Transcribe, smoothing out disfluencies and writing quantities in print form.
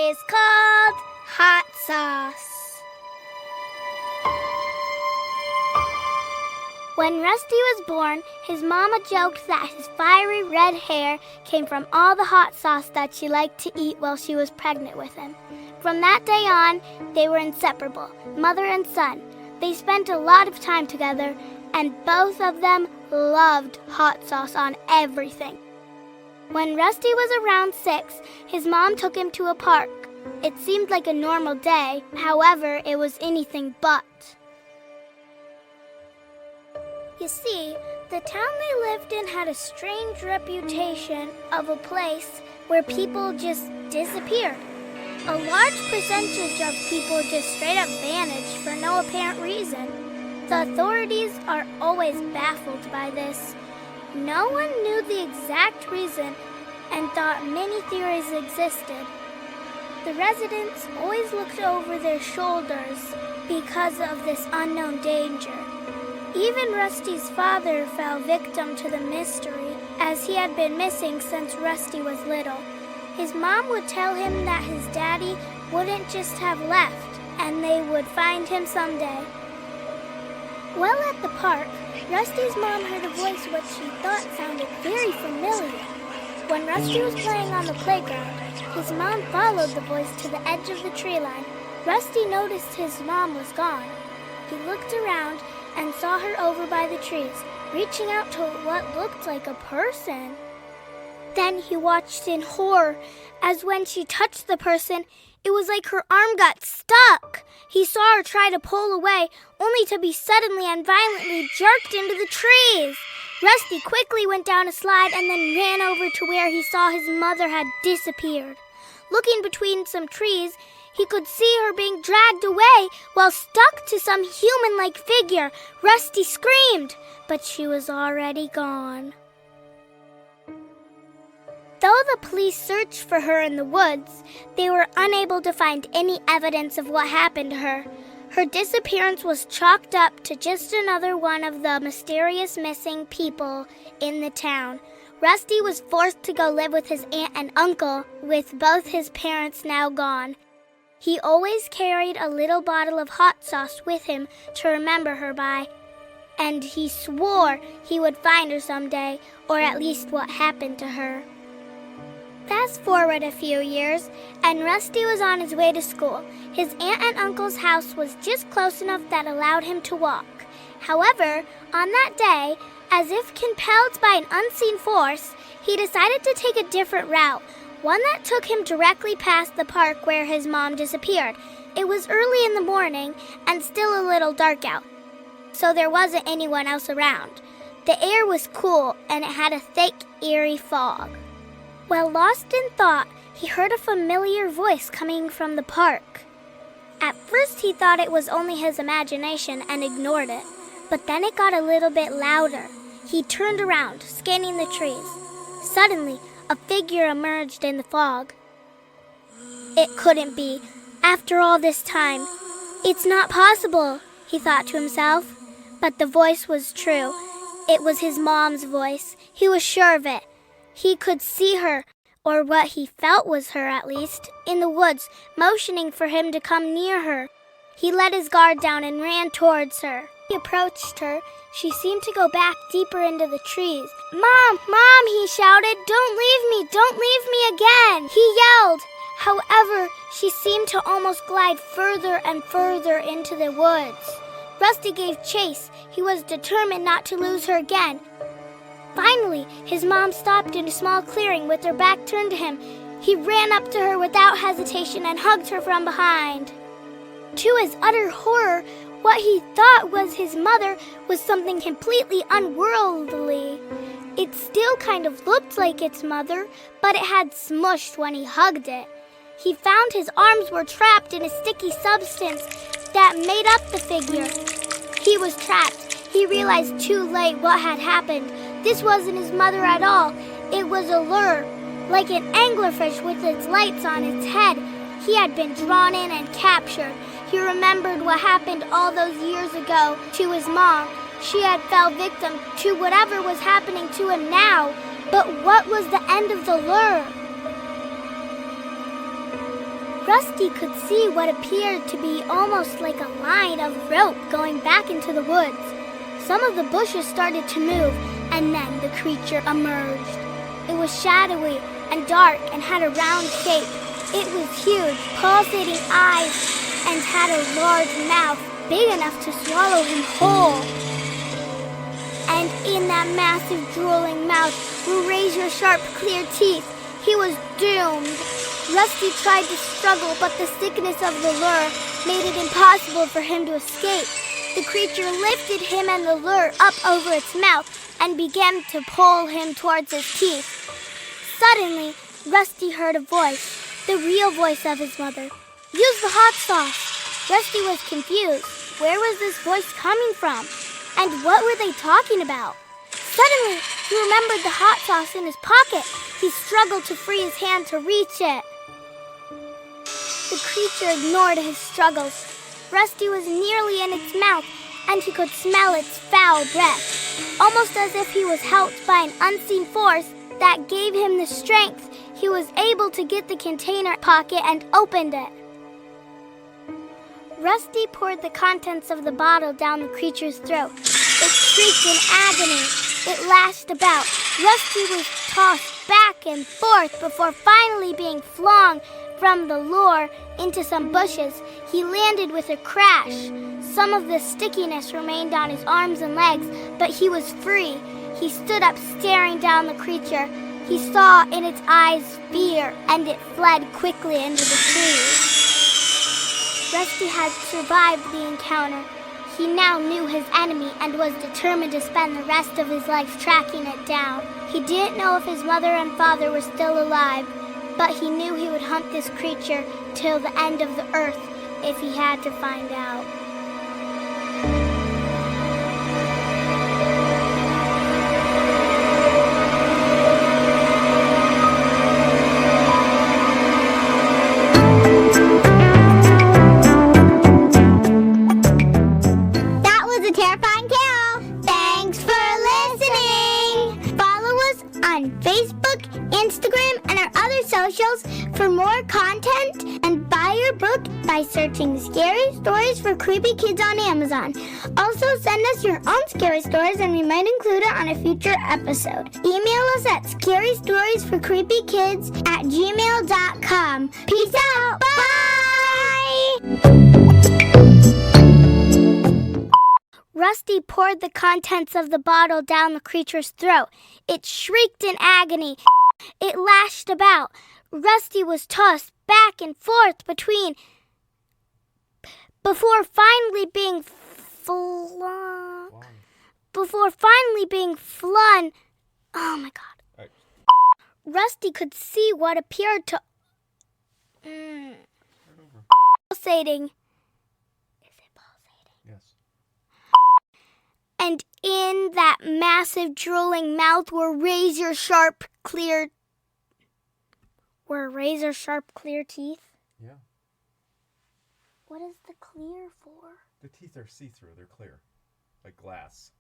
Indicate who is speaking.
Speaker 1: is called Hot Sauce. When Rusty was born, his mama joked that his fiery red hair came from all the hot sauce that she liked to eat while she was pregnant with him. From that day on, they were inseparable, mother and son. They spent a lot of time together, and both of them loved hot sauce on everything. When Rusty was around 6, his mom took him to a park. It seemed like a normal day, however, it was anything but. You see, the town they lived in had a strange reputation of a place where people just disappeared. A large percentage of people just straight up vanished for no apparent reason. The authorities are always baffled by this. No one knew the exact reason and thought many theories existed. The residents always looked over their shoulders because of this unknown danger. Even Rusty's father fell victim to the mystery, as he had been missing since Rusty was little. His mom would tell him that his daddy wouldn't just have left, and they would find him someday. While at the park, Rusty's mom heard a voice which she thought sounded very familiar. When Rusty was playing on the playground, his mom followed the voice to the edge of the tree line. Rusty noticed his mom was gone. He looked around and saw her over by the trees, reaching out to what looked like a person. Then he watched in horror, as when she touched the person, it was like her arm got stuck. He saw her try to pull away, only to be suddenly and violently jerked into the trees. Rusty quickly went down a slide and then ran over to where he saw his mother had disappeared. Looking between some trees, he could see her being dragged away while stuck to some human-like figure. Rusty screamed, but she was already gone. Though the police searched for her in the woods, they were unable to find any evidence of what happened to her. Her disappearance was chalked up to just another one of the mysterious missing people in the town. Rusty was forced to go live with his aunt and uncle, with both his parents now gone. He always carried a little bottle of hot sauce with him to remember her by, and he swore he would find her someday, or at least what happened to her. Fast forward a few years, and Rusty was on his way to school. His aunt and uncle's house was just close enough that allowed him to walk. However, on that day, as if compelled by an unseen force, he decided to take a different route, one that took him directly past the park where his mom disappeared. It was early in the morning and still a little dark out, so there wasn't anyone else around. The air was cool and it had a thick, eerie fog. While lost in thought, he heard a familiar voice coming from the park. At first he thought it was only his imagination and ignored it, but then it got a little bit louder. He turned around, scanning the trees. Suddenly, a figure emerged in the fog. It couldn't be. After all this time, it's not possible, he thought to himself. But the voice was true. It was his mom's voice. He was sure of it. He could see her, or what he felt was her at least, in the woods, motioning for him to come near her. He let his guard down and ran towards her. He approached her. She seemed to go back deeper into the trees. "Mom, Mom," he shouted, "don't leave me, don't leave me again," he yelled. However, she seemed to almost glide further and further into the woods. Rusty gave chase. He was determined not to lose her again. Finally, his mom stopped in a small clearing with her back turned to him. He ran up to her without hesitation and hugged her from behind. To his utter horror, what he thought was his mother was something completely unworldly. It still kind of looked like its mother, but it had smushed when he hugged it. He found his arms were trapped in a sticky substance that made up the figure. He was trapped. He realized too late what had happened. This wasn't his mother at all. It was a lure, like an anglerfish with its lights on its head. He had been drawn in and captured. He remembered what happened all those years ago to his mom. She had fell victim to whatever was happening to him now. But what was the end of the lure? Rusty could see what appeared to be almost like a line of rope going back into the woods. Some of the bushes started to move, and then the creature emerged. It was shadowy and dark and had a round shape. It was huge, pulsating eyes, and had a large mouth big enough to swallow him whole. And in that massive, drooling mouth were razor-sharp, clear teeth. He was doomed. Rusty tried to struggle, but the thickness of the lure made it impossible for him to escape. The creature lifted him and the lure up over its mouth and began to pull him towards his teeth. Suddenly, Rusty heard a voice, the real voice of his mother. "Use the hot sauce." Rusty was confused. Where was this voice coming from? And what were they talking about? Suddenly, he remembered the hot sauce in his pocket. He struggled to free his hand to reach it. The creature ignored his struggles. Rusty was nearly in its mouth, and he could smell its foul breath. Almost as if he was helped by an unseen force that gave him the strength, he was able to get the container pocket and opened it. Rusty poured the contents of the bottle down the creature's throat. It shrieked in agony. It lashed about. Rusty was tossed back and forth before finally being flung from the lure into some bushes. He landed with a crash. Some of the stickiness remained on his arms and legs, but he was free. He stood up staring down the creature. He saw in its eyes fear, and it fled quickly into the trees. Rusty had survived the encounter. He now knew his enemy and was determined to spend the rest of his life tracking it down. He didn't know if his mother and father were still alive, but he knew he would hunt this creature till the end of the earth if he had to find out. Facebook, Instagram, and our other socials for more content, and buy your book by searching Scary Stories for Creepy Kids on Amazon. Also, send us your own scary stories and we might include it on a future episode. Email us at scarystoriesforcreepykids@gmail.com. Peace out. Bye! Rusty poured the contents of the bottle down the creature's throat. It shrieked in agony. It lashed about. Rusty was tossed back and forth before finally being flung. Oh my God. Right. Rusty could see what appeared to pulsating. And in that massive, drooling mouth were razor-sharp, clear teeth.
Speaker 2: Yeah.
Speaker 1: What is the clear for?
Speaker 2: The teeth are see-through. They're clear, like glass.